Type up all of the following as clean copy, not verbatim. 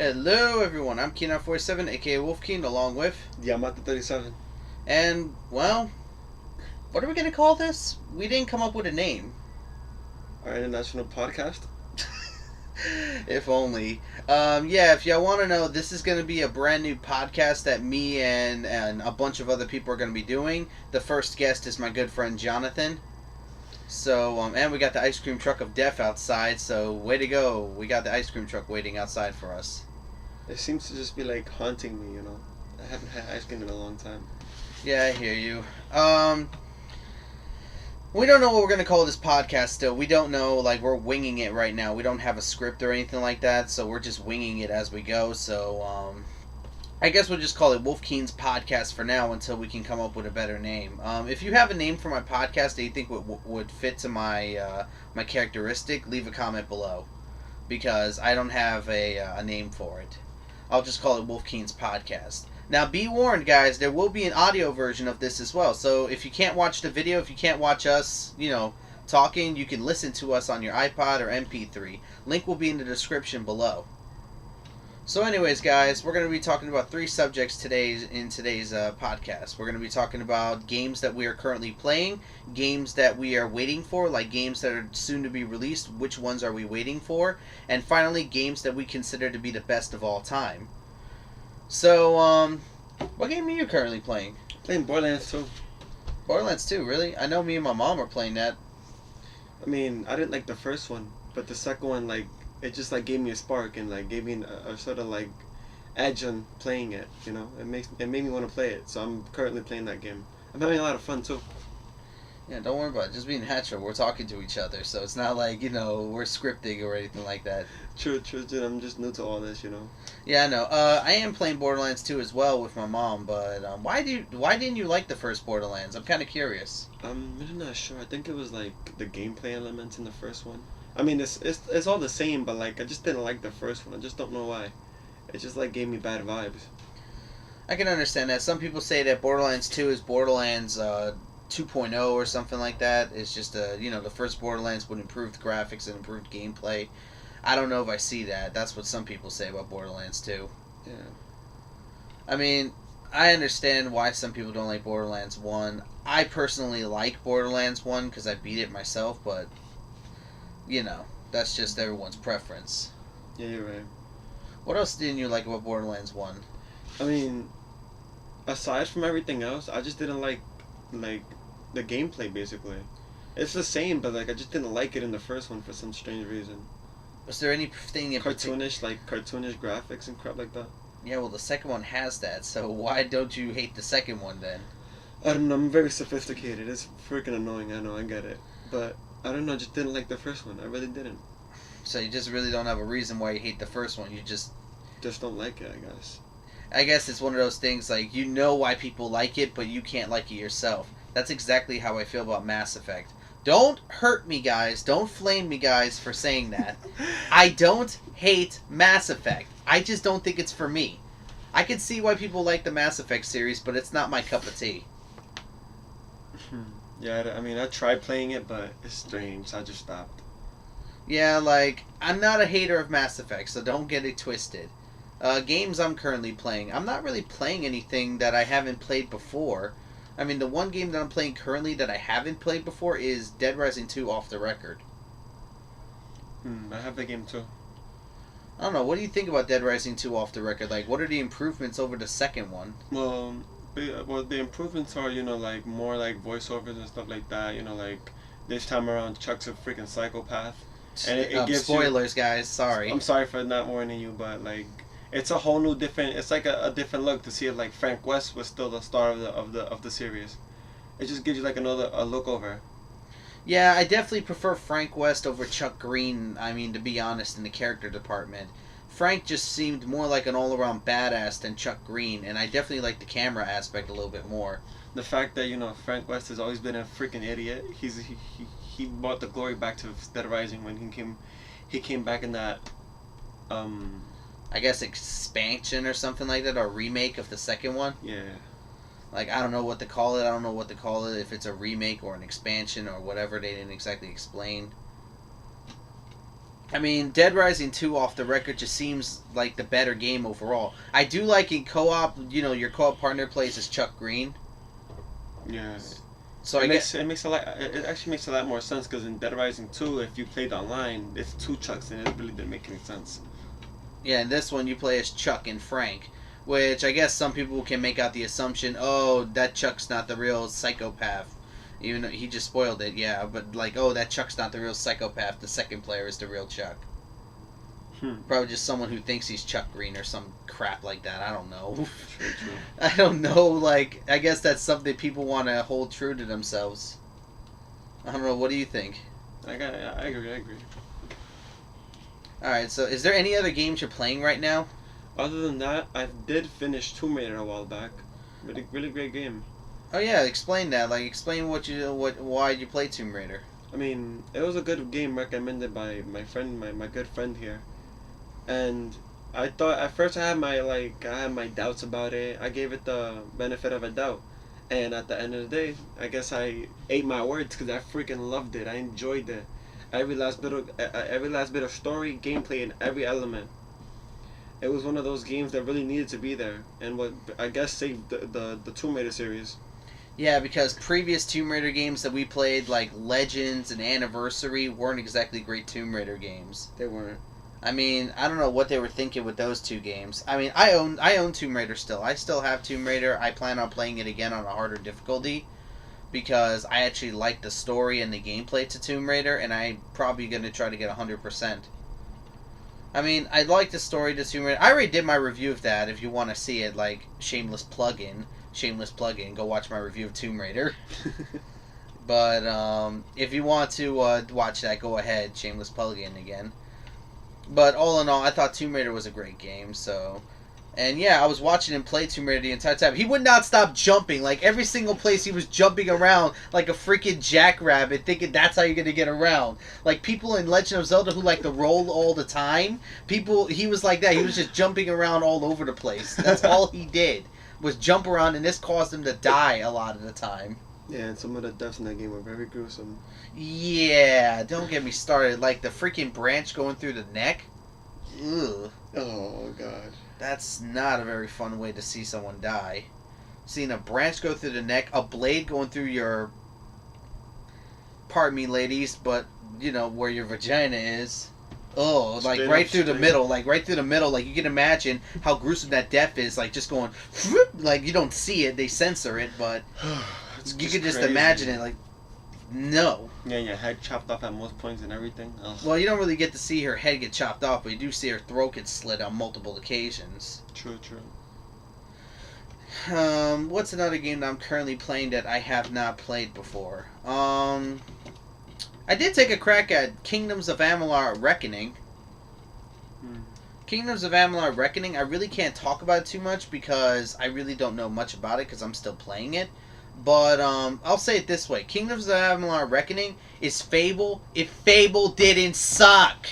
Hello everyone, I'm Keen47, aka Wolfkeen, along with... Yamato 37. And, well, what are we going to call this? We didn't come up with a name. Our international podcast. If only. If y'all want to know, this is going to be a brand new podcast that me and a bunch of other people are going to be doing. The first guest is my good friend Jonathan. So, and we got the ice cream truck of death outside, so way to go. We got the ice cream truck waiting outside for us. It seems to just be like haunting me, I haven't had ice cream in a long time. Yeah, I hear you. We don't know what we're going to call this podcast still. We don't know, we're winging it right now. We don't have a script or anything like that, so we're just winging it as we go. So, I guess we'll just call it Wolfkeens Podcast for now until we can come up with a better name. If you have a name for my podcast that you think would fit to my my characteristic, leave a comment below. Because I don't have a name for it. I'll just call it Wolfkeens Podcast. Now, be warned, guys, there will be an audio version of this as well. So if you can't watch the video, if you can't watch us, talking, you can listen to us on your iPod or MP3. Link will be in the description below. So anyways, guys, we're going to be talking about 3 subjects in today's podcast. We're going to be talking about games that we are currently playing, games that we are waiting for, like games that are soon to be released, which ones are we waiting for, and finally, games that we consider to be the best of all time. So, what game are you currently playing? Playing Borderlands 2. Borderlands 2, really? I know me and my mom are playing that. I mean, I didn't like the first one, but the second one, it just gave me a spark and gave me a sort of edge on playing it. It made me want to play it. So I'm currently playing that game. I'm having a lot of fun too. Yeah, don't worry about it. Just being natural. We're talking to each other, so it's not like we're scripting or anything like that. True, dude. I'm just new to all this, Yeah, I know. I am playing Borderlands 2 as well with my mom, but why didn't you like the first Borderlands? I'm kind of curious. I'm really not sure. I think it was the gameplay elements in the first one. I mean, it's all the same, but I just didn't like the first one. I just don't know why. It just gave me bad vibes. I can understand that. Some people say that Borderlands 2 is Borderlands 2.0 or something like that. It's just the first Borderlands with improved graphics and improved gameplay. I don't know if I see that. That's what some people say about Borderlands 2. Yeah. I mean, I understand why some people don't like Borderlands 1. I personally like Borderlands 1 because I beat it myself, but that's just everyone's preference. Yeah, you're right. What else didn't you like about Borderlands 1? I mean, aside from everything else, I just didn't like the gameplay, basically. It's the same, but I just didn't like it in the first one for some strange reason. Was there anything in cartoonish graphics and crap like that? Yeah, well, the second one has that, so why don't you hate the second one then? I don't know, I'm very sophisticated. It's freaking annoying, I know, I get it. But, I don't know, I just didn't like the first one. I really didn't. So you just really don't have a reason why you hate the first one, you just don't like it, I guess. I guess it's one of those things, you know why people like it, but you can't like it yourself. That's exactly how I feel about Mass Effect. Don't hurt me, guys. Don't flame me, guys, for saying that. I don't hate Mass Effect. I just don't think it's for me. I can see why people like the Mass Effect series, but it's not my cup of tea. Yeah, I mean, I tried playing it, but it's strange, so I just stopped. Yeah, I'm not a hater of Mass Effect, so don't get it twisted. Games I'm currently playing. I'm not really playing anything that I haven't played before. I mean, the one game that I'm playing currently that I haven't played before is Dead Rising 2 Off the Record. I have the game too. I don't know, what do you think about Dead Rising 2 Off the Record? What are the improvements over the second one? Well, the improvements are, more voiceovers and stuff like that. This time around, Chuck's a freaking psychopath. And it gives spoilers, guys, sorry. I'm sorry for not warning you, but, it's a whole new different. It's a different look to see if Frank West was still the star of the series. It just gives you a look over. Yeah, I definitely prefer Frank West over Chuck Green. I mean, to be honest, in the character department, Frank just seemed more like an all-around badass than Chuck Green, and I definitely like the camera aspect a little bit more. The fact that Frank West has always been a freaking idiot. He brought the glory back to Dead Rising when he came back in that I guess expansion or something like that, or remake of the second one. Yeah. I don't know what to call it. I don't know what to call it, if it's a remake or an expansion or whatever. They didn't exactly explain. I mean, Dead Rising 2 off the record just seems like the better game overall. I do like in co-op, your co-op partner plays as Chuck Green. Yeah. So It makes a lot. It actually makes a lot more sense because in Dead Rising 2, if you played online, it's two Chucks and it really didn't make any sense. Yeah, in this one you play as Chuck and Frank, which I guess some people can make out the assumption, oh, that Chuck's not the real psychopath. Even though he just spoiled it, yeah, but that Chuck's not the real psychopath, the second player is the real Chuck. Probably just someone who thinks he's Chuck Green or some crap like that, I don't know. True. I don't know, I guess that's something people want to hold true to themselves. I don't know, what do you think? I agree. Alright, so is there any other games you're playing right now? Other than that, I did finish Tomb Raider a while back. Really great game. Oh yeah, explain that. Explain why you play Tomb Raider. I mean, it was a good game recommended by my friend, my good friend here. And I thought at first I had my doubts about it. I gave it the benefit of a doubt. And at the end of the day, I guess I ate my words because I freaking loved it. I enjoyed it. Every last bit of story, gameplay, and every element. It was one of those games that really needed to be there, and what I guess saved the Tomb Raider series. Yeah, because previous Tomb Raider games that we played, like Legends and Anniversary, weren't exactly great Tomb Raider games. They weren't. I mean, I don't know what they were thinking with those two games. I mean, I own Tomb Raider still. I still have Tomb Raider. I plan on playing it again on a harder difficulty because I actually like the story and the gameplay to Tomb Raider, and I'm probably going to try to get 100%. I mean, I like the story to Tomb Raider. I already did my review of that. If you want to see it, shameless plug-in, go watch my review of Tomb Raider. But if you want to watch that, go ahead, shameless plug-in again. But all in all, I thought Tomb Raider was a great game, so... And yeah, I was watching him play Tomb Raider the entire time. He would not stop jumping. Every single place he was jumping around like a freaking jackrabbit, thinking that's how you're going to get around. People in Legend of Zelda who like to roll all the time, he was like that. He was just jumping around all over the place. That's all he did, was jump around, and this caused him to die a lot of the time. Yeah, and some of the deaths in that game were very gruesome. Yeah, don't get me started. The freaking branch going through the neck. Ugh. Oh, God. That's not a very fun way to see someone die. Seeing a branch go through the neck, a blade going through your... Pardon me, ladies, but, where your vagina is. Oh, right through the middle. Right through the middle. You can imagine how gruesome that death is. Just going... you don't see it. They censor it, but... you can just imagine it. No. Yeah, your head chopped off at most points and everything. Ugh. Well, you don't really get to see her head get chopped off, but you do see her throat get slit on multiple occasions. True. What's another game that I'm currently playing that I have not played before? I did take a crack at Kingdoms of Amalur Reckoning. Kingdoms of Amalur Reckoning, I really can't talk about it too much because I really don't know much about it because I'm still playing it. But I'll say it this way. Kingdoms of Amalur Reckoning is Fable if Fable didn't suck.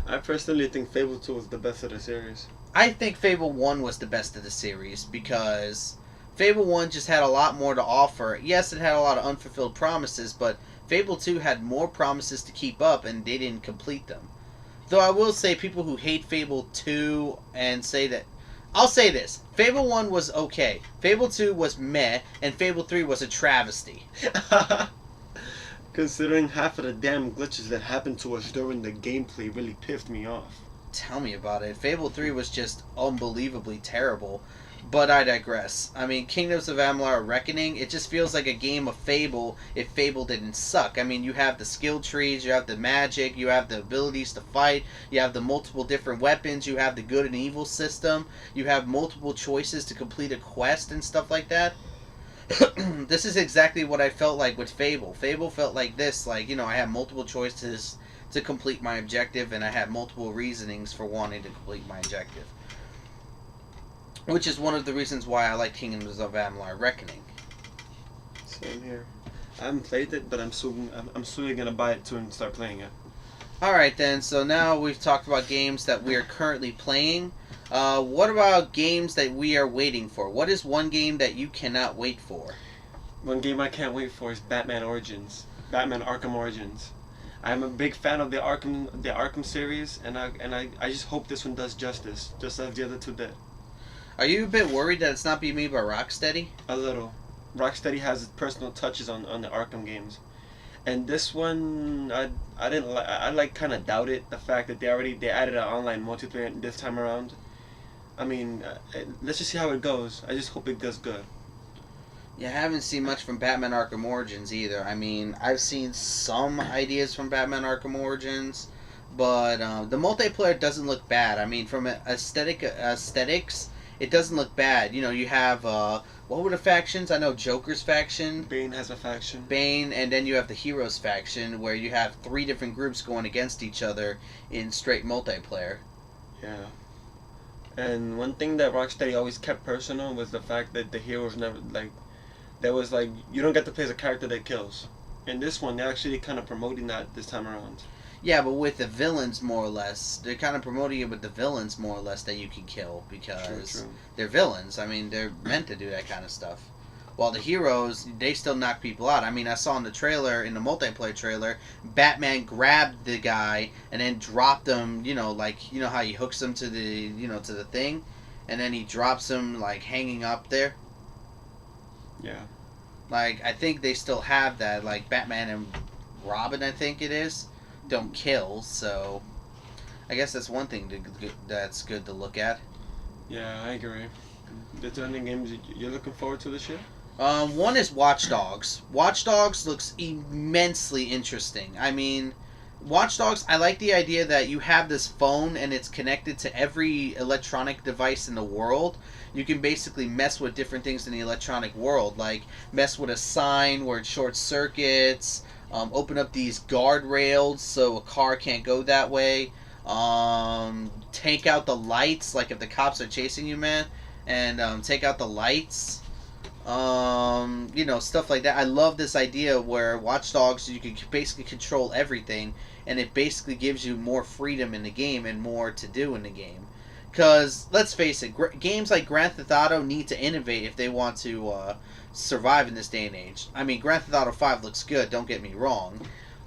I personally think Fable 2 was the best of the series. I think Fable 1 was the best of the series because Fable 1 just had a lot more to offer. Yes, it had a lot of unfulfilled promises, but Fable 2 had more promises to keep up and they didn't complete them. Though I will say people who hate Fable 2 and say that... I'll say this. Fable 1 was okay. Fable 2 was meh, and Fable 3 was a travesty. Considering half of the damn glitches that happened to us during the gameplay really pissed me off. Tell me about it. Fable 3 was just unbelievably terrible. But I digress. I mean, Kingdoms of Amalur Reckoning, it just feels like a game of Fable if Fable didn't suck. I mean, you have the skill trees, you have the magic, you have the abilities to fight, you have the multiple different weapons, you have the good and evil system, you have multiple choices to complete a quest and stuff like that. This is exactly what I felt like with Fable. Fable felt like this, I had multiple choices to complete my objective, and I had multiple reasonings for wanting to complete my objective. Which is one of the reasons why I like Kingdoms of Amalur Reckoning. Same here. I haven't played it, but I'm soon gonna buy it too and start playing it. Alright then, so now we've talked about games that we are currently playing. What about games that we are waiting for? What is one game that you cannot wait for? One game I can't wait for is Batman Origins. Batman Arkham Origins. I'm a big fan of the Arkham series, and I just hope this one does justice, just as the other two did. Are you a bit worried that it's not being made by Rocksteady? A little. Rocksteady has personal touches on the Arkham games, and this one I didn't I like kind of doubted the fact that they added an online multiplayer this time around. I mean, let's just see how it goes. I just hope it does good. Yeah, I haven't seen much from Batman Arkham Origins either. I mean, I've seen some ideas from Batman Arkham Origins, but the multiplayer doesn't look bad. I mean, from aesthetics, it doesn't look bad. You know, you have what were the factions? I know Joker's faction. Bane has a faction. Bane, and then you have the Heroes faction, where you have 3 different groups going against each other in straight multiplayer. Yeah. And one thing that Rocksteady always kept personal was the fact that the heroes never there was you don't get to play as a character that kills. In this one, they're actually kind of promoting that this time around. Yeah, but with the villains, more or less, they're kind of promoting it with the villains, more or less, that you can kill because True. they're villains. I mean, they're meant to do that kind of stuff. While the heroes, they still knock people out. I mean, I saw in the trailer, in the multiplayer trailer, Batman grabbed the guy and then dropped him. You know, how he hooks him to the thing, and then he drops him hanging up there. Yeah. I think they still have that. Batman and Robin, I think it is, don't kill. So, I guess that's one thing that's good to look at. Yeah, I agree. Is there any games you're looking forward to this year? One is Watch Dogs. Watch Dogs looks immensely interesting. I mean, Watch Dogs, I like the idea that you have this phone and it's connected to every electronic device in the world. You can basically mess with different things in the electronic world, like mess with a sign where it short circuits, open up these guardrails so a car can't go that way, take out the lights, like if the cops are chasing you, man, and take out the lights. Stuff like that. I love this idea where Watch Dogs, you can basically control everything, and it basically gives you more freedom in the game and more to do in the game. Because, let's face it, games like Grand Theft Auto need to innovate if they want to survive in this day and age. I mean, Grand Theft Auto 5 looks good, don't get me wrong,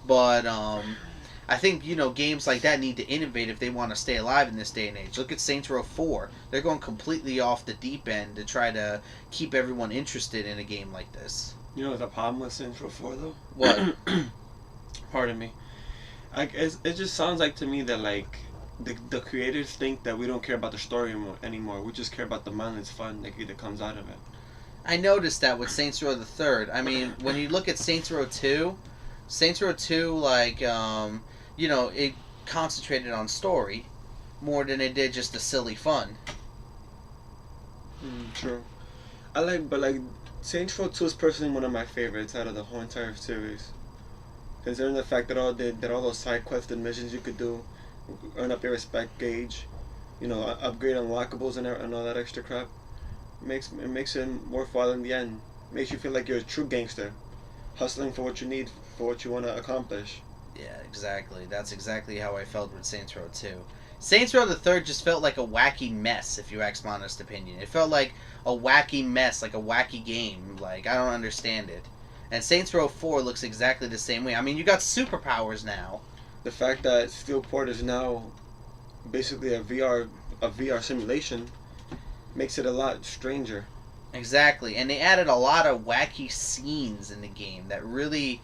but I think, games like that need to innovate if they want to stay alive in this day and age. Look at Saints Row 4. They're going completely off the deep end to try to keep everyone interested in a game like this. You know the problem with Saints Row 4, though? What? Pardon me. It just sounds like to me that, the creators think that we don't care about the story anymore. We just care about the mindless fun that comes out of it. I noticed that with Saints Row the Third. I mean, when you look at Saints Row 2, it concentrated on story more than it did just the silly fun. True. But Saints Row 2 is personally one of my favorites out of the whole entire series. Considering the fact that all those side quests and missions you could do, earn up your respect gauge, upgrade unlockables and all that extra crap, it makes it worthwhile in the end. Makes you feel like you're a true gangster, hustling for what you need, for what you want to accomplish. Yeah, exactly. That's exactly how I felt with Saints Row 2. Saints Row the Third just felt like a wacky mess, if you ask my honest opinion. It felt like a wacky mess, like a wacky game. I don't understand it. And Saints Row 4 looks exactly the same way. I mean, you got superpowers now. The fact that Steelport is now basically a VR simulation makes it a lot stranger. Exactly, and they added a lot of wacky scenes in the game that really,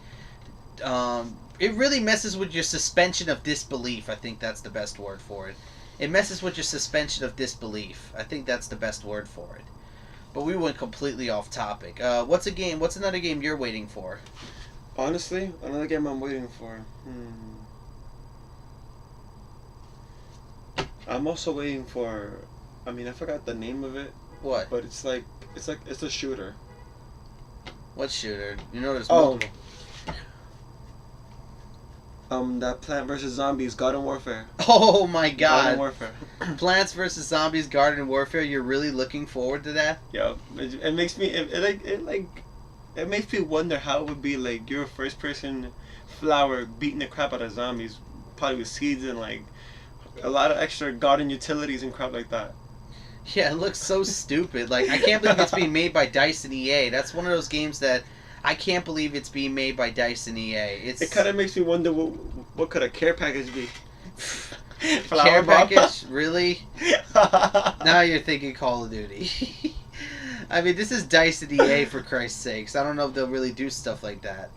it really messes with your suspension of disbelief. I think that's the best word for it. It messes with your suspension of disbelief. I think that's the best word for it. But we went completely off topic. What's another game you're waiting for? Honestly, another game I'm waiting for. I'm also waiting for. I mean, I forgot the name of it. What? But it's a shooter. What shooter? There's multiple. That Plant vs Zombies Garden Warfare. Oh my God! Garden Warfare. Plants vs Zombies Garden Warfare. You're really looking forward to that? Yeah, it makes me it makes me wonder how it would be you're a first person flower beating the crap out of zombies, probably with seeds and a lot of extra garden utilities and crap like that. Yeah, it looks so stupid. I can't believe it's being made by DICE and EA. That's one of those games that I can't believe it's being made by DICE and EA. It kind of makes me wonder What could a care package be? Care package? Really? Now you're thinking Call of Duty. I mean, this is DICE and EA, for Christ's sakes. I don't know if they'll really do stuff like that.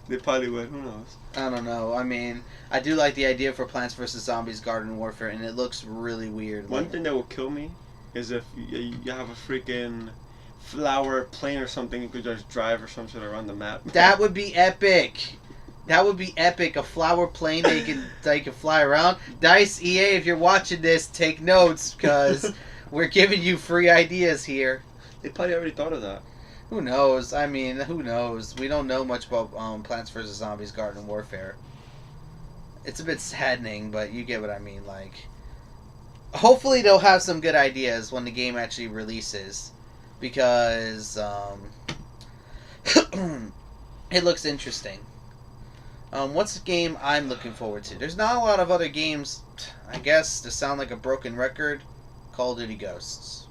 They probably would. Who knows? I don't know. I mean, I do like the idea for Plants vs. Zombies Garden Warfare, and it looks really weird. One thing that will kill me is if you have a freaking flower plane or something you could just drive or some shit around the map. That would be epic. That would be epic. A flower plane they can fly around. DICE, EA, if you're watching this, take notes, because we're giving you free ideas here. They probably already thought of that. Who knows? I mean, who knows? We don't know much about Plants vs. Zombies Garden Warfare. It's a bit saddening, but you get what I mean. Like, hopefully they'll have some good ideas when the game actually releases, because it looks interesting. What's the game I'm looking forward to? There's not a lot of other games, I guess, to sound like a broken record. Call of Duty Ghosts.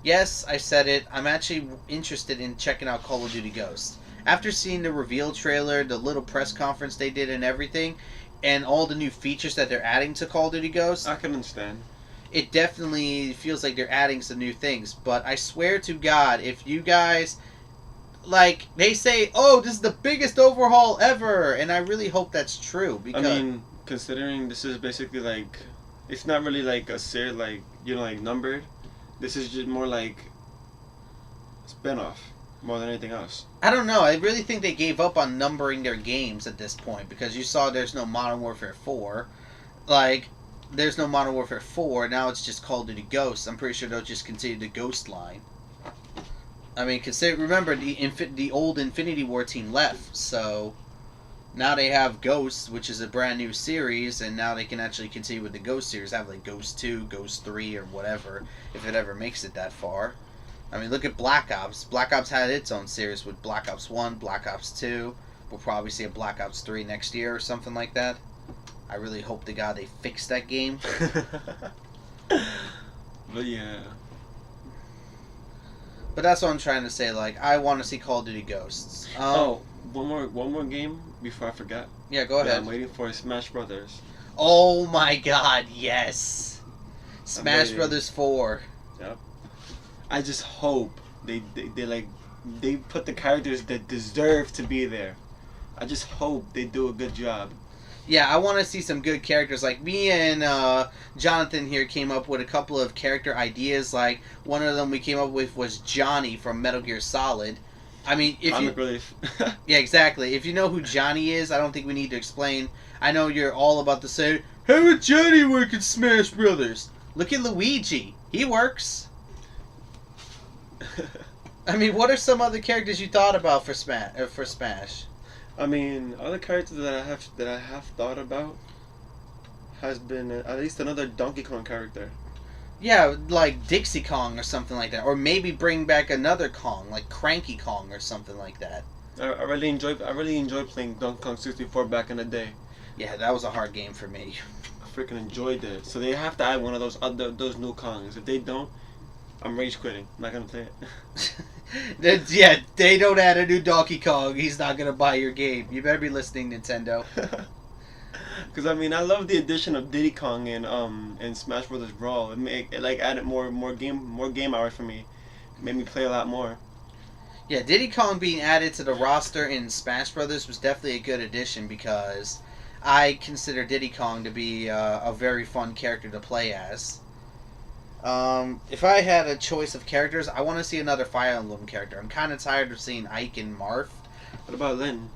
Yes, I said it. I'm actually interested in checking out Call of Duty Ghosts. After seeing the reveal trailer, the little press conference they did and everything, and all the new features that they're adding to Call of Duty Ghosts, I can understand. It definitely feels like they're adding some new things. But I swear to God, if you guys... Like, they say, oh, this is the biggest overhaul ever, and I really hope that's true, because... I mean, considering this is basically like... It's not really like a series, like, you know, like numbered. This is just more like spin-off, more than anything else. I don't know. I really think they gave up on numbering their games at this point, because you saw there's no Modern Warfare 4. Like, there's no Modern Warfare 4, now it's just Call of Duty Ghosts. I'm pretty sure they'll just continue the Ghost line. I mean, remember, the old Infinity War team left, so now they have Ghosts, which is a brand new series, and now they can actually continue with the Ghost series. Have like Ghost 2, Ghost 3, or whatever, if it ever makes it that far. I mean, look at Black Ops. Black Ops had its own series with Black Ops 1, Black Ops 2. We'll probably see a Black Ops 3 next year or something like that. I really hope to God they fix that game. But yeah. But that's what I'm trying to say. Like, I want to see Call of Duty Ghosts. One more game before I forget. Yeah, go ahead. I'm waiting for Smash Brothers. Oh my God, yes! Smash Brothers 4. Yep. I just hope they put the characters that deserve to be there. I just hope they do a good job. Yeah, I want to see some good characters. Like, me and Jonathan here came up with a couple of character ideas. Like, one of them we came up with was Johnny from Metal Gear Solid. I mean, Comic relief. Yeah, exactly. If you know who Johnny is, I don't think we need to explain. I know you're all about to say, how would Johnny work in Smash Brothers? Look at Luigi. He works. I mean, what are some other characters you thought about for Smash? I mean, other characters that I have thought about has been at least another Donkey Kong character. Yeah, like Dixie Kong or something like that, or maybe bring back another Kong, like Cranky Kong or something like that. I really enjoy playing Donkey Kong 64 back in the day. Yeah, that was a hard game for me. I freaking enjoyed it. So they have to add one of those new Kongs. If they don't, I'm rage quitting. I'm not gonna play it. Yeah, they don't add a new Donkey Kong. He's not gonna buy your game. You better be listening, Nintendo. Because I mean, I love the addition of Diddy Kong in Smash Brothers Brawl. It like added more game hours for me. It made me play a lot more. Yeah, Diddy Kong being added to the roster in Smash Brothers was definitely a good addition, because I consider Diddy Kong to be a very fun character to play as. If I had a choice of characters, I want to see another Fire Emblem character. I'm kind of tired of seeing Ike and Marth. What about Lyn?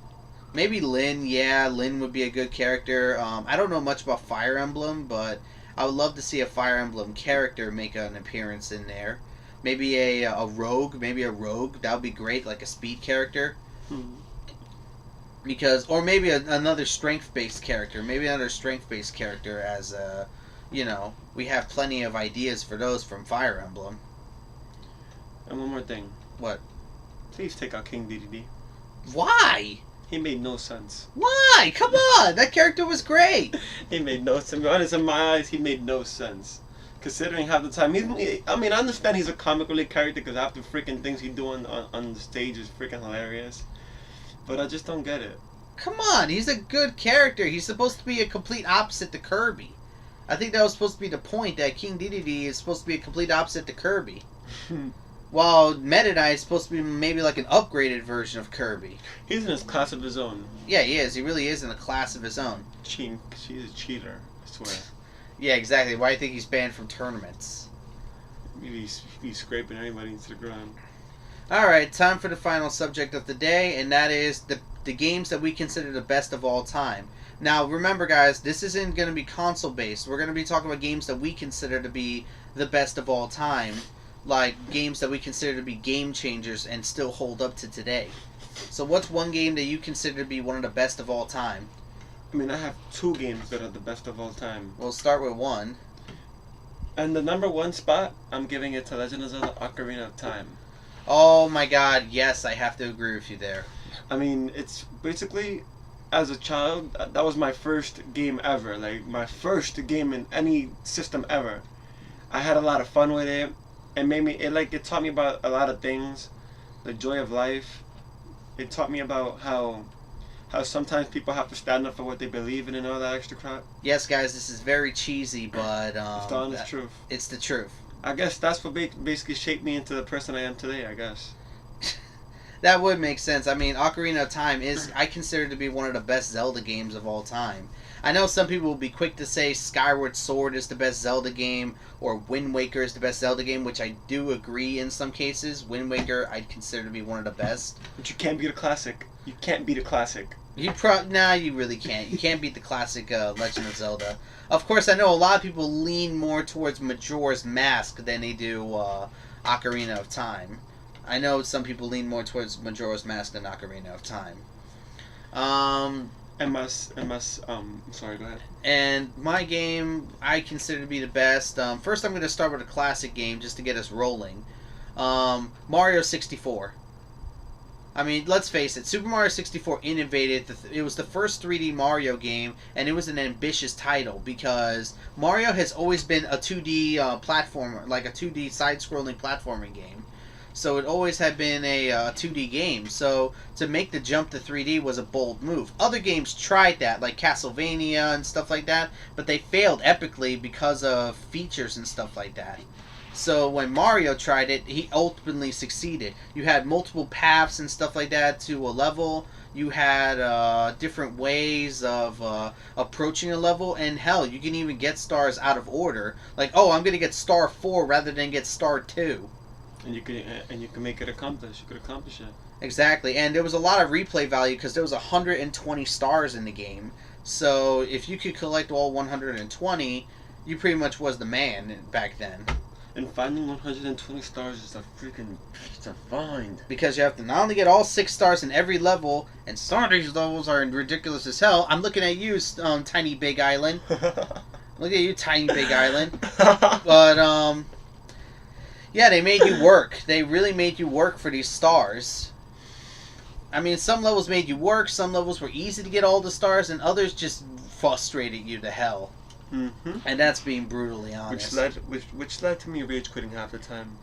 Maybe Lyn, yeah, Lyn would be a good character. I don't know much about Fire Emblem, but I would love to see a Fire Emblem character make an appearance in there. Maybe a rogue, that would be great, like a speed character. Because, or maybe another strength-based character, as a, you know, we have plenty of ideas for those from Fire Emblem. And one more thing. What? Please take out King Dedede. Why? He made no sense. Why? Come on! That character was great! He made no sense. To be honest, in my eyes, he made no sense. Considering half the time, I mean, I understand he's a comic relief character because half the freaking things he do on the stage is freaking hilarious. But I just don't get it. Come on, he's a good character. He's supposed to be a complete opposite to Kirby. I think that was supposed to be the point, that King Dedede is supposed to be a complete opposite to Kirby. While Meta Knight is supposed to be maybe like an upgraded version of Kirby. He's in his class of his own. Yeah, he is. He really is in a class of his own. She's a cheater, I swear. Yeah, exactly. Why do you think he's banned from tournaments? He's scraping anybody into the ground. Alright, time for the final subject of the day, and that is the games that we consider the best of all time. Now, remember guys, this isn't going to be console-based. We're going to be talking about games that we consider to be the best of all time. Like, games that we consider to be game changers and still hold up to today. So what's one game that you consider to be one of the best of all time? I mean, I have 2 games that are the best of all time. We'll start with one. And the number 1 spot, I'm giving it to Legend of Zelda Ocarina of Time. Oh my god, yes, I have to agree with you there. I mean, it's basically, as a child, that was my first game ever. Like, my first game in any system ever. I had a lot of fun with it. It taught me about a lot of things. The joy of life. It taught me about how sometimes people have to stand up for what they believe in and all that extra crap. Yes, guys, this is very cheesy, but it's the honest truth. It's the truth. I guess that's what basically shaped me into the person I am today, I guess. That would make sense. I mean, Ocarina of Time I consider to be one of the best Zelda games of all time. I know some people will be quick to say Skyward Sword is the best Zelda game, or Wind Waker is the best Zelda game, which I do agree in some cases. Wind Waker I'd consider to be one of the best. But you can't beat a classic. You can't beat a classic. You really can't. You can't beat the classic Legend of Zelda. Of course, I know a lot of people lean more towards Majora's Mask than they do Ocarina of Time. I know some people lean more towards Majora's Mask than Ocarina of Time. Sorry, go ahead. And my game I consider to be the best. First, I'm going to start with a classic game just to get us rolling. Mario 64. I mean, let's face it, Super Mario 64 innovated. It was the first 3D Mario game, and it was an ambitious title because Mario has always been a 2D platformer, like a 2D side-scrolling platforming game. So it always had been a 2D game. So to make the jump to 3D was a bold move. Other games tried that, like Castlevania and stuff like that, but they failed epically because of features and stuff like that. So when Mario tried it, he ultimately succeeded. You had multiple paths and stuff like that to a level. You had different ways of approaching a level, and hell, you can even get stars out of order. Like, oh, I'm going to get star 4 rather than get star 2. And you can make it accomplish. You could accomplish it. Exactly, and there was a lot of replay value because there was 120 stars in the game. So if you could collect all 120, you pretty much was the man back then. And finding 120 stars is a freaking piece of find. Because you have to not only get all 6 stars in every level, and some of these levels are ridiculous as hell. I'm looking at you, Tiny Big Island. Look at you, Tiny Big Island. But, yeah, they made you work. They really made you work for these stars. I mean, some levels made you work, some levels were easy to get all the stars, and others just frustrated you to hell. Mm-hmm. And that's being brutally honest. Which led to me rage quitting half the time.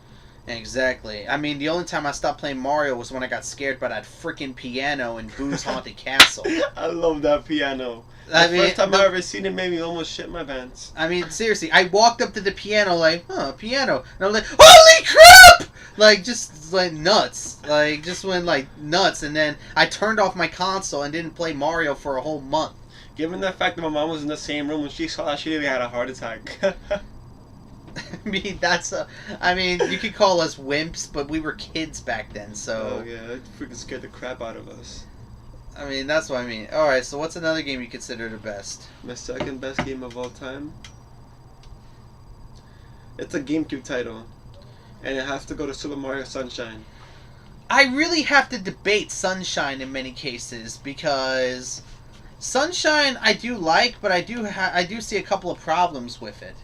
Exactly. I mean, the only time I stopped playing Mario was when I got scared by that freaking piano in Boo's Haunted Castle. I love that piano. The first time I ever seen it made me almost shit my pants. I mean, seriously, I walked up to the piano like, piano. And I was like, holy crap! Like, just like nuts. Like, just went like nuts. And then I turned off my console and didn't play Mario for a whole month. Given the fact that my mom was in the same room when she saw that, she nearly had a heart attack. I mean, you could call us wimps, but we were kids back then, so... Oh, yeah, it freaking scared the crap out of us. I mean, that's what I mean. Alright, so what's another game you consider the best? My second best game of all time? It's a GameCube title. And it has to go to Super Mario Sunshine. I really have to debate Sunshine in many cases, because... Sunshine I do like, but I do see a couple of problems with it.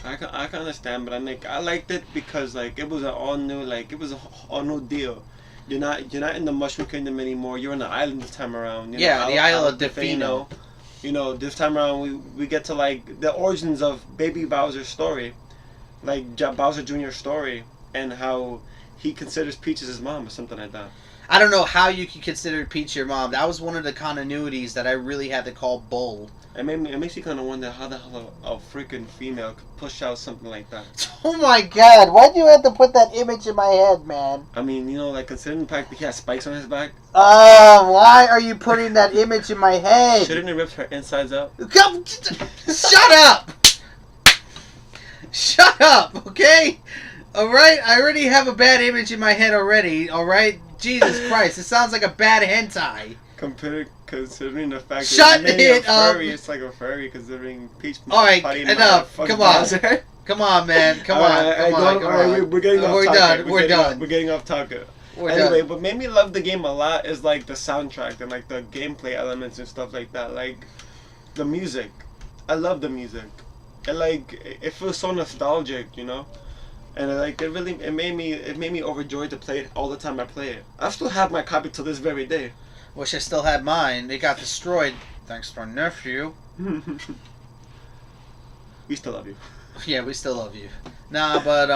I can understand, but I liked it because it was an all new deal. You're not in the Mushroom Kingdom anymore. You're on the island this time around. The Isle of Defino. You know, this time around we get to the origins of Baby Bowser's story, Bowser Jr.'s story, and how he considers Peach as his mom or something like that. I don't know how you could consider Peach your mom. That was one of the continuities that I really had to call bold. It makes you kind of wonder how the hell a freaking female could push out something like that. Oh my god, why'd you have to put that image in my head, man? I mean, you know, like, considering the fact that he has spikes on his back. Why are you putting that image in my head? Shouldn't it rip her insides out? Come, shut up! Shut up, okay? Alright, I already have a bad image in my head already, alright? Jesus Christ, it sounds like a bad hentai. Considering the fact Shut that it up! It's like a furry, considering Peach. Alright, enough. Come on. Come on, man. Come on. We're getting off topic. We're done. We're getting off topic. Anyway, what made me love the game a lot is like the soundtrack and like the gameplay elements and stuff like that. Like the music. I love the music. And like it feels so nostalgic, you know? And it made me overjoyed to play it all the time I play it. I still have my copy to this very day. Wish I still had mine. It got destroyed thanks to our nephew. We still love you. Yeah, we still love you. Nah, but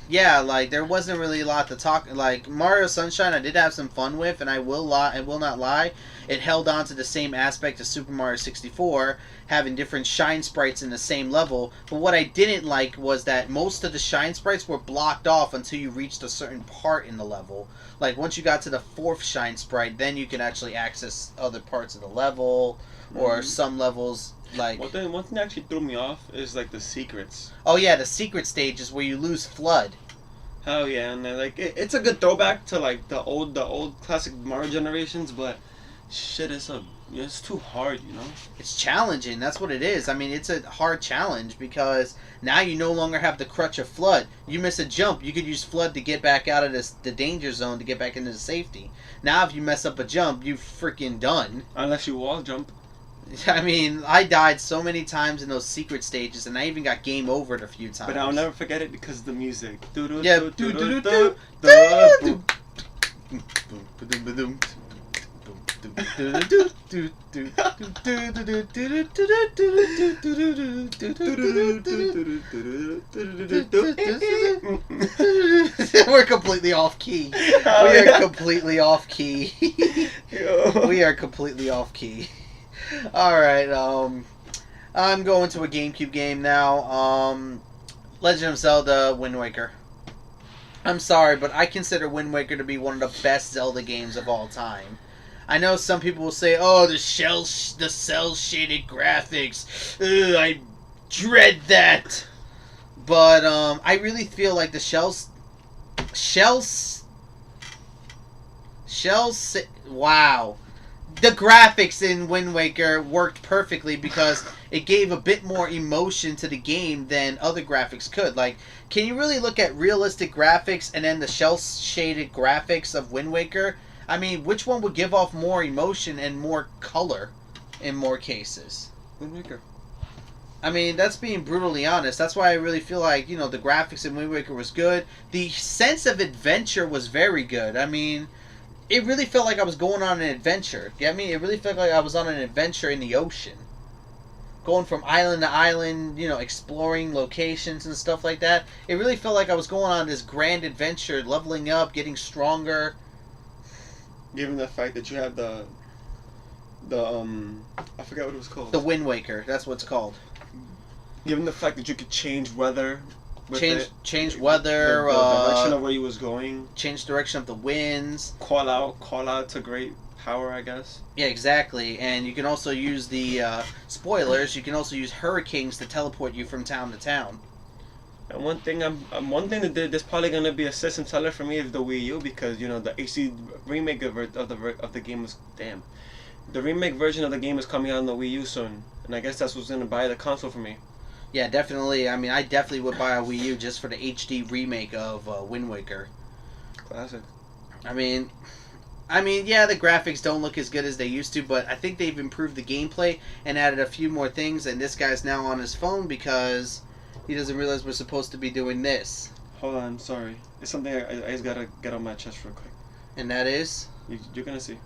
yeah, like there wasn't really a lot to talk. Like Mario Sunshine, I did have some fun with, and I will not lie, it held on to the same aspect as Super Mario 64, having different shine sprites in the same level. But what I didn't like was that most of the shine sprites were blocked off until you reached a certain part in the level. Like once you got to the 4th shine sprite, then you can actually access other parts of the level, or some levels. Like one thing that actually threw me off is like the secrets. Oh yeah, the secret stage is where you lose Flood. Hell yeah, and then, like it's a good throwback to like the old classic Mario generations, but shit, it's too hard, you know. It's challenging. That's what it is. I mean, it's a hard challenge because now you no longer have the crutch of Flood. You miss a jump, you could use Flood to get back out of the danger zone to get back into the safety. Now, if you mess up a jump, you freaking done. Unless you wall jump. I mean, I died so many times in those secret stages, and I even got game overed a few times. But I'll never forget it because of the music. Yeah. We're completely off key. We are completely off key. We are completely off key. Alright, I'm going to a GameCube game now. Legend of Zelda Wind Waker. I'm sorry, but I consider Wind Waker to be one of the best Zelda games of all time. I know some people will say, "Oh, the cel-shaded graphics. Ugh, I dread that." But I really feel like the wow. The graphics in Wind Waker worked perfectly because it gave a bit more emotion to the game than other graphics could. Like, can you really look at realistic graphics and then the shell-shaded graphics of Wind Waker? I mean, which one would give off more emotion and more color in more cases? Wind Waker. I mean, that's being brutally honest. That's why I really feel like, you know, the graphics in Wind Waker was good. The sense of adventure was very good. I mean, it really felt like I was going on an adventure. Get me? It really felt like I was on an adventure in the ocean. Going from island to island, you know, exploring locations and stuff like that. It really felt like I was going on this grand adventure, leveling up, getting stronger. Given the fact that you had the I forgot what it was called. The Wind Waker, that's what it's called. Given the fact that you could change weather. Change weather. The direction of where you was going. Change direction of the winds. Call out to great power, I guess. Yeah, exactly. And you can also use the spoilers. You can also use hurricanes to teleport you from town to town. And one thing that's probably gonna be a system seller for me is the Wii U, because you know the HD remake of the game was the remake version of the game is coming out on the Wii U soon, and I guess that's what's gonna buy the console for me. Yeah, definitely. I mean, I definitely would buy a Wii U just for the HD remake of Wind Waker. Classic. I mean, yeah, the graphics don't look as good as they used to, but I think they've improved the gameplay and added a few more things. And this guy's now on his phone because he doesn't realize we're supposed to be doing this. Hold on, sorry. It's something I just gotta get on my chest real quick. And that is? You're gonna see.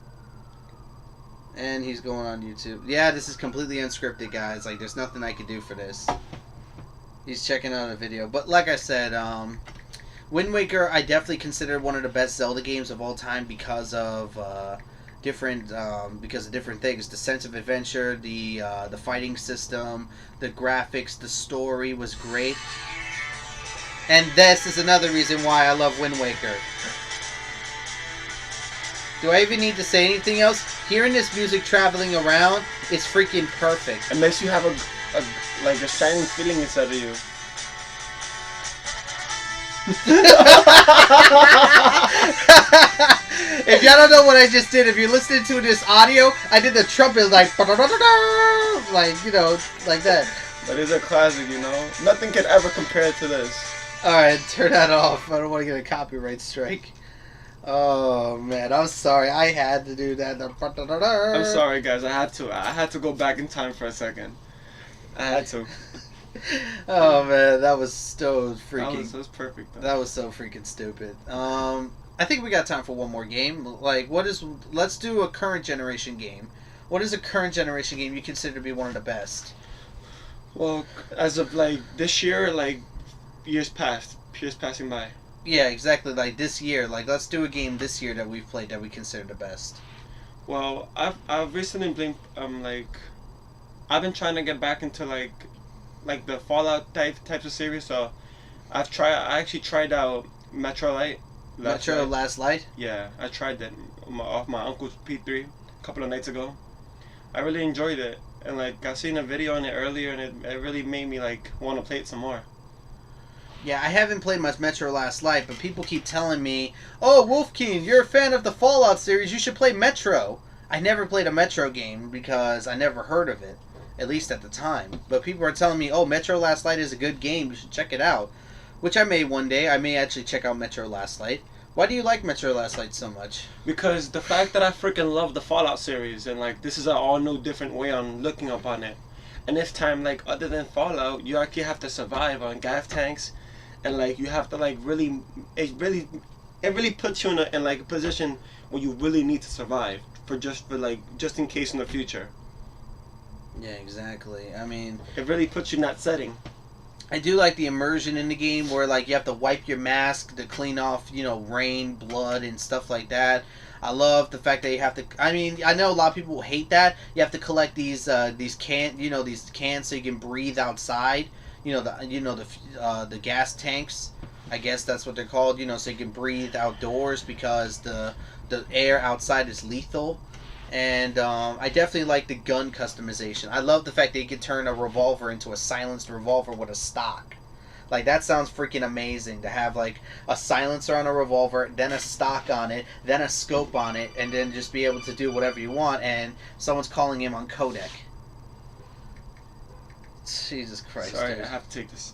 And he's going on YouTube. Yeah, this is completely unscripted, guys. Like, there's nothing I can do for this. He's checking out a video. But like I said, Wind Waker, I definitely consider one of the best Zelda games of all time because of different things. The sense of adventure, the fighting system, the graphics, the story was great. And this is another reason why I love Wind Waker. Do I even need to say anything else? Hearing this music traveling around is freaking perfect. It makes you have a shining feeling inside of you. If y'all don't know what I just did, if you're listening to this audio, I did the trumpet like like that. But it's a classic, Nothing can ever compare to this. Alright, turn that off. I don't want to get a copyright strike. Oh man, I'm sorry. I had to do that. I'm sorry, guys. I had to go back in time for a second. I had to. Oh man, that was so freaking. That was perfect. Though. That was so freaking stupid. I think we got time for one more game. Let's do a current generation game. What is a current generation game you consider to be one of the best? Well, as of this year, years passing by. Yeah, exactly. Like this year, let's do a game this year that we've played that we consider the best. Well, I've recently been I've been trying to get back into like the Fallout types of series. So I actually tried out Metro Last Light. Yeah, I tried that off my uncle's P3 a couple of nights ago. I really enjoyed it, and I seen a video on it earlier, and it really made me want to play it some more. Yeah, I haven't played much Metro Last Light, but people keep telling me, "Oh, Wolfkeen, you're a fan of the Fallout series. You should play Metro." I never played a Metro game because I never heard of it, at least at the time. But people are telling me, "Oh, Metro Last Light is a good game. You should check it out." Which I may one day. I may actually check out Metro Last Light. Why do you like Metro Last Light so much? Because the fact that I freaking love the Fallout series, and this is an all new different way on looking upon it. And this time, other than Fallout, you actually have to survive on gas tanks. And you have to really, it really puts you in a position where you really need to survive just in case in the future. Yeah, exactly. I mean, it really puts you in that setting. I do like the immersion in the game where you have to wipe your mask to clean off rain, blood, and stuff like that. I love the fact that you have to. I mean, I know a lot of people hate that you have to collect these cans so you can breathe outside. The gas tanks, I guess that's what they're called, so you can breathe outdoors because the air outside is lethal. And I definitely like the gun customization. I love the fact that you can turn a revolver into a silenced revolver with a stock. That sounds freaking amazing to have a silencer on a revolver, then a stock on it, then a scope on it, and then just be able to do whatever you want, and someone's calling him on codec. Jesus Christ. Sorry, dude. I have to take this.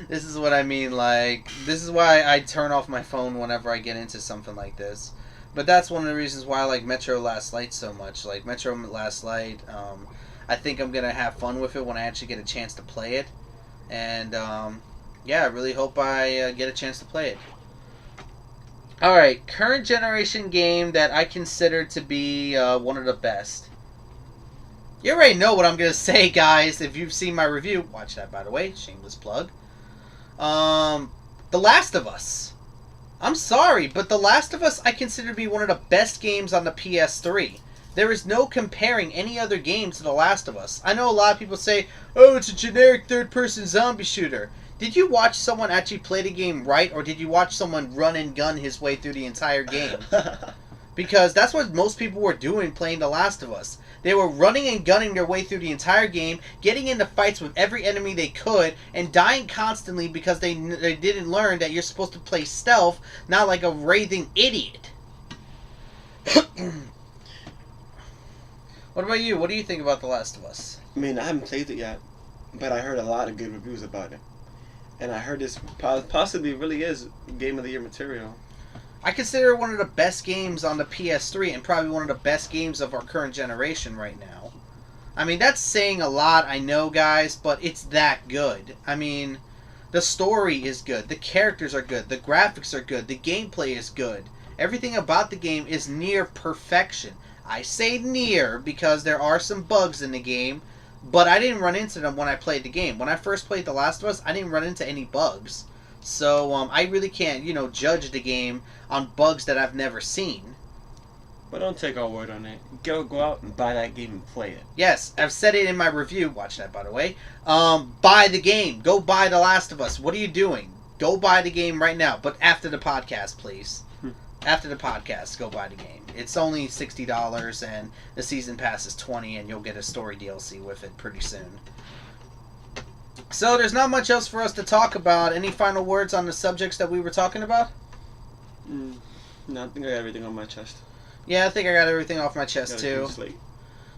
This is what I mean, this is why I turn off my phone whenever I get into something like this. But that's one of the reasons why I like Metro Last Light so much. Metro Last Light, I think I'm going to have fun with it when I actually get a chance to play it. And, yeah, I really hope I get a chance to play it. Alright, current generation game that I consider to be one of the best. You already know what I'm going to say, guys. If you've seen my review, watch that, by the way. Shameless plug. The Last of Us. I'm sorry, but The Last of Us I consider to be one of the best games on the PS3. There is no comparing any other game to The Last of Us. I know a lot of people say, "Oh, it's a generic third-person zombie shooter." Did you watch someone actually play the game right, or did you watch someone run and gun his way through the entire game? Because that's what most people were doing playing The Last of Us. They were running and gunning their way through the entire game, getting into fights with every enemy they could, and dying constantly because they didn't learn that you're supposed to play stealth, not like a raving idiot. What about you? What do you think about The Last of Us? I mean, I haven't played it yet, but I heard a lot of good reviews about it. And I heard this possibly really is Game of the Year material. I consider it one of the best games on the PS3 and probably one of the best games of our current generation right now. I mean, that's saying a lot, I know, guys, but it's that good. I mean, the story is good, the characters are good, the graphics are good, the gameplay is good. Everything about the game is near perfection. I say near because there are some bugs in the game, but I didn't run into them when I played the game. When I first played The Last of Us, I didn't run into any bugs. So I really can't, judge the game on bugs that I've never seen. But don't take our word on it. Go out and buy that game and play it. Yes, I've said it in my review. Watch that, by the way. Buy the game. Go buy The Last of Us. What are you doing? Go buy the game right now. But after the podcast, please. After the podcast, go buy the game. It's only $60, and the season pass is $20, and you'll get a story DLC with it pretty soon. So there's not much else for us to talk about. Any final words on the subjects that we were talking about? No, I think I got everything on my chest. Yeah, I think I got everything off my chest too.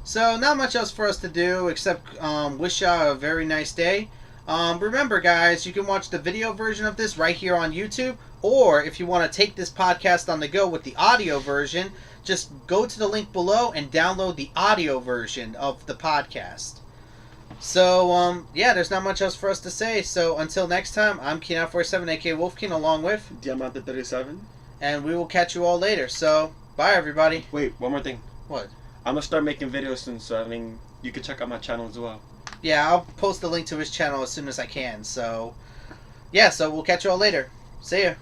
So not much else for us to do except wish y'all a very nice day. Remember, guys, you can watch the video version of this right here on YouTube, or if you want to take this podcast on the go with the audio version, just go to the link below and download the audio version of the podcast. So, yeah, there's not much else for us to say. So until next time, I'm Keen947, aka Wolfkeen, along with Diamante 37. And we will catch you all later. So, bye, everybody. Wait, one more thing. What? I'm going to start making videos soon, so you can check out my channel as well. Yeah, I'll post the link to his channel as soon as I can. So, yeah, so we'll catch you all later. See ya.